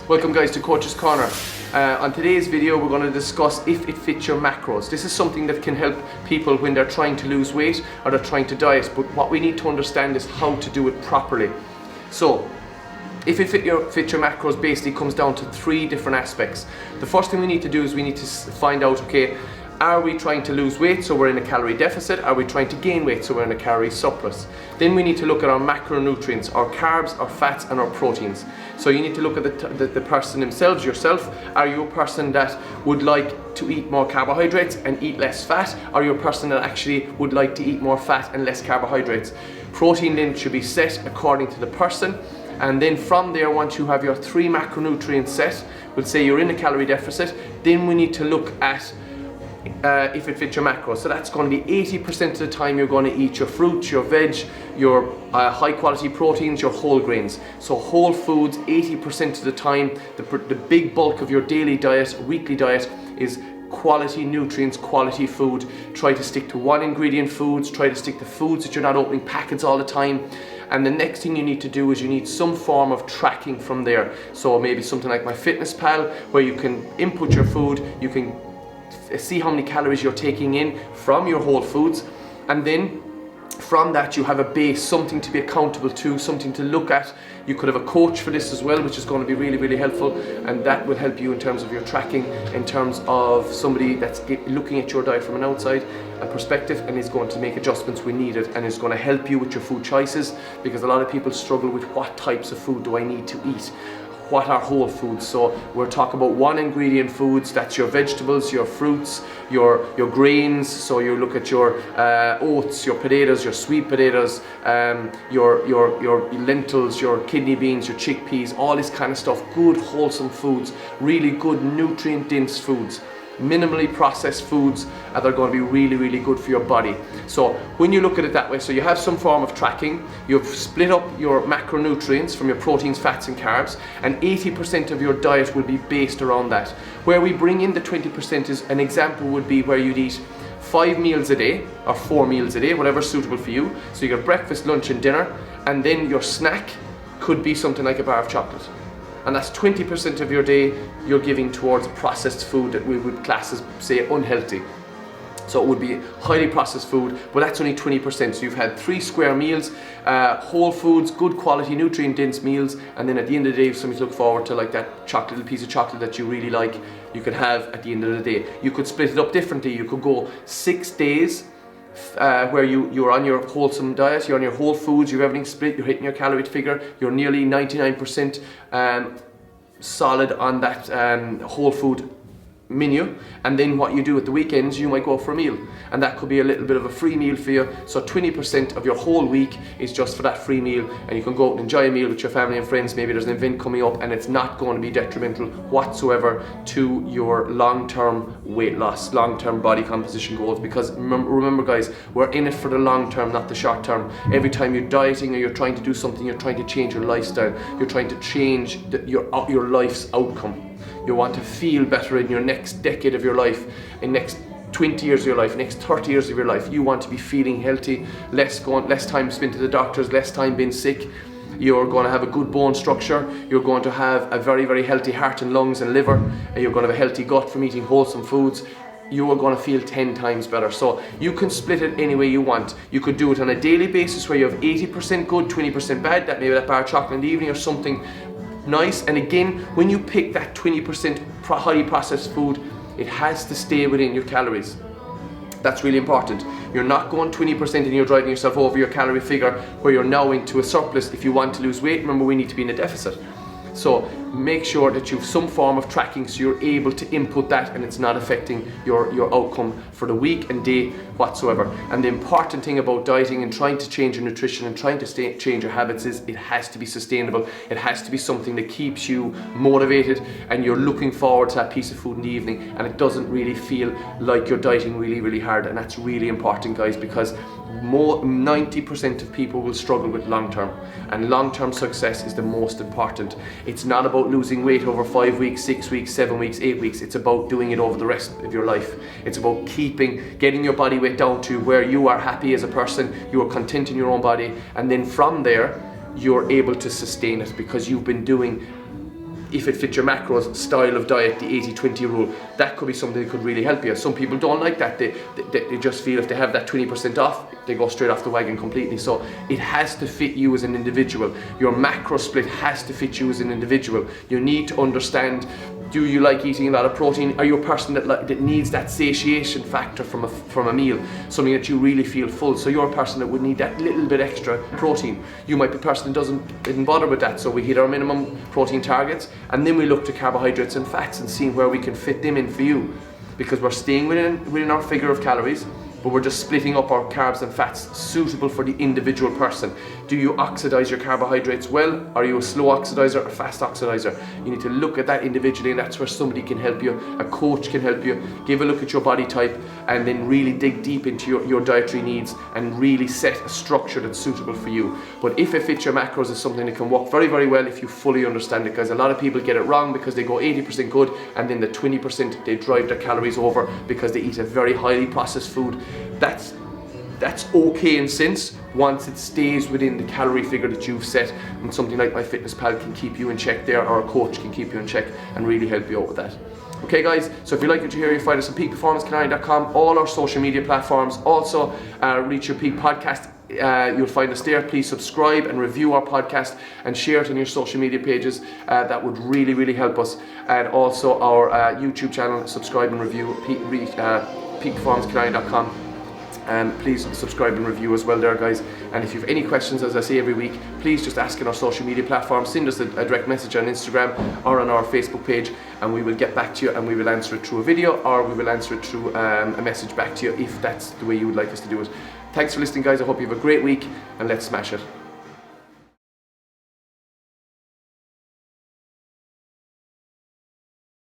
Welcome guys to Coach's Corner. On today's video we're going to discuss if it fits your macros. This is something that can help people when they're trying to lose weight or they're trying to diet, but what we need to understand is how to do it properly. So if it fits your macros basically comes down to three different aspects. The first thing we need to do is we need to find out, okay, are we trying to lose weight, so we're in a calorie deficit? Are we trying to gain weight, so we're in a calorie surplus? Then we need to look at our macronutrients, our carbs, our fats and our proteins. So you need to look at the person themselves, yourself. Are you a person that would like to eat more carbohydrates and eat less fat? Are you a person that actually would like to eat more fat and less carbohydrates? Protein then should be set according to the person. And then from there, once you have your three macronutrients set, we'll say you're in a calorie deficit, then we need to look at if it fits your macros. So that's going to be 80% of the time you're going to eat your fruits, your veg, your high quality proteins, your whole grains. So whole foods 80% of the time. The big bulk of your daily diet, weekly diet, is quality nutrients, quality food. Try to stick to one ingredient foods, try to stick to foods that you're not opening packets all the time. And the next thing you need to do is you need some form of tracking from there. So maybe something like MyFitnessPal, where you can input your food, you can see how many calories you're taking in from your whole foods, and then from that you have a base, something to be accountable to, something to look at. You could have a coach for this as well, which is going to be really, really helpful, and that will help you in terms of your tracking, in terms of somebody that's looking at your diet from an outside perspective and is going to make adjustments when needed, and is going to help you with your food choices, because a lot of people struggle with what types of food do I need to eat. What are whole foods? So we're talking about one ingredient foods, that's your vegetables, your fruits, your grains. So you look at your oats, your potatoes, your sweet potatoes, your lentils, your kidney beans, your chickpeas, all this kind of stuff. Good wholesome foods, really good nutrient dense foods. Minimally processed foods that are going to be really, really good for your body. So when you look at it that way, so you have some form of tracking, you've split up your macronutrients from your proteins, fats and carbs, and 80% of your diet will be based around that. Where we bring in the 20% is, an example would be where you'd eat 5 meals a day or 4 meals a day, whatever's suitable for you. So you got breakfast, lunch and dinner, and then your snack could be something like a bar of chocolate. And that's 20% of your day you're giving towards processed food that we would class as, say, unhealthy. So it would be highly processed food, but that's only 20%. So you've had 3 square meals, whole foods, good quality, nutrient dense meals, and then at the end of the day, if something to look forward to, like that chocolate, little piece of chocolate that you really like, you could have at the end of the day. You could split it up differently. You could go 6 days where you're on your wholesome diet, you're on your whole foods, you have everything split, you're hitting your calorie figure, you're nearly 99% solid on that whole food menu, and then what you do at the weekends, you might go for a meal, and that could be a little bit of a free meal for you. So 20% of your whole week is just for that free meal, and you can go out and enjoy a meal with your family and friends. Maybe there's an event coming up and it's not going to be detrimental whatsoever to your long-term weight loss, long-term body composition goals, because remember guys, we're in it for the long term, not the short term. Every time you're dieting or you're trying to do something, you're trying to change your lifestyle, you're trying to change your life's outcome. You want to feel better in your next decade of your life, in next 20 years of your life, next 30 years of your life. You want to be feeling healthy, less time spent at the doctors, less time being sick. You're going to have a good bone structure. You're going to have a very, very healthy heart and lungs and liver. And you're going to have a healthy gut from eating wholesome foods. You are going to feel 10 times better. So you can split it any way you want. You could do it on a daily basis where you have 80% good, 20% bad. That maybe that bar of chocolate in the evening or something nice. And again, when you pick that 20% highly processed food, it has to stay within your calories. That's really important. You're not going 20% and you're driving yourself over your calorie figure where you're now into a surplus. If you want to lose weight, remember, we need to be in a deficit. So make sure that you have some form of tracking so you're able to input that and it's not affecting your outcome for the week and day whatsoever. And the important thing about dieting and trying to change your nutrition and trying to change your habits is it has to be sustainable. It has to be something that keeps you motivated and you're looking forward to that piece of food in the evening, and it doesn't really feel like you're dieting really, really hard. And that's really important, guys, because 90% of people will struggle with long-term, and long-term success is the most important. It's not about losing weight over 5 weeks, 6 weeks, 7 weeks, 8 weeks. It's about doing it over the rest of your life. It's about getting your body weight down to where you are happy as a person, you are content in your own body, and then from there you're able to sustain it because you've been doing if it fits your macros style of diet, the 80-20 rule, that could be something that could really help you. Some people don't like that. They just feel if they have that 20% off, they go straight off the wagon completely. So it has to fit you as an individual. Your macro split has to fit you as an individual. You need to understand, do you like eating a lot of protein? Are you a person that needs that satiation factor from a meal? Something that you really feel full. So you're a person that would need that little bit extra protein. You might be a person that didn't bother with that. So we hit our minimum protein targets, and then we look to carbohydrates and fats and seeing where we can fit them in for you. Because we're staying within our figure of calories, but we're just splitting up our carbs and fats suitable for the individual person. Do you oxidize your carbohydrates well? Are you a slow oxidizer or fast oxidizer? You need to look at that individually, and that's where somebody can help you. A coach can help you. Give a look at your body type and then really dig deep into your dietary needs and really set a structure that's suitable for you. But if it fits your macros, is something that can work very, very well if you fully understand it, because a lot of people get it wrong because they go 80% good and then the 20% they drive their calories over because they eat a very highly processed food. That's okay in sense once it stays within the calorie figure that you've set, and something like MyFitnessPal can keep you in check there, or a coach can keep you in check and really help you out with that. Okay guys, so if you like what you hear, you find us on peakperformancecanary.com, all our social media platforms, also Reach Your Peak podcast. You'll find us there. Please subscribe and review our podcast and share it on your social media pages. That would really, really help us. And also our YouTube channel, subscribe and review, peakperformancecanary.com. Please subscribe and review as well there, guys. And if you have any questions, as I say every week, please just ask in our social media platforms. Send us a direct message on Instagram or on our Facebook page, and we will get back to you, and we will answer it through a video, or we will answer it through a message back to you if that's the way you would like us to do it. Thanks for listening, guys. I hope you have a great week, and let's smash it.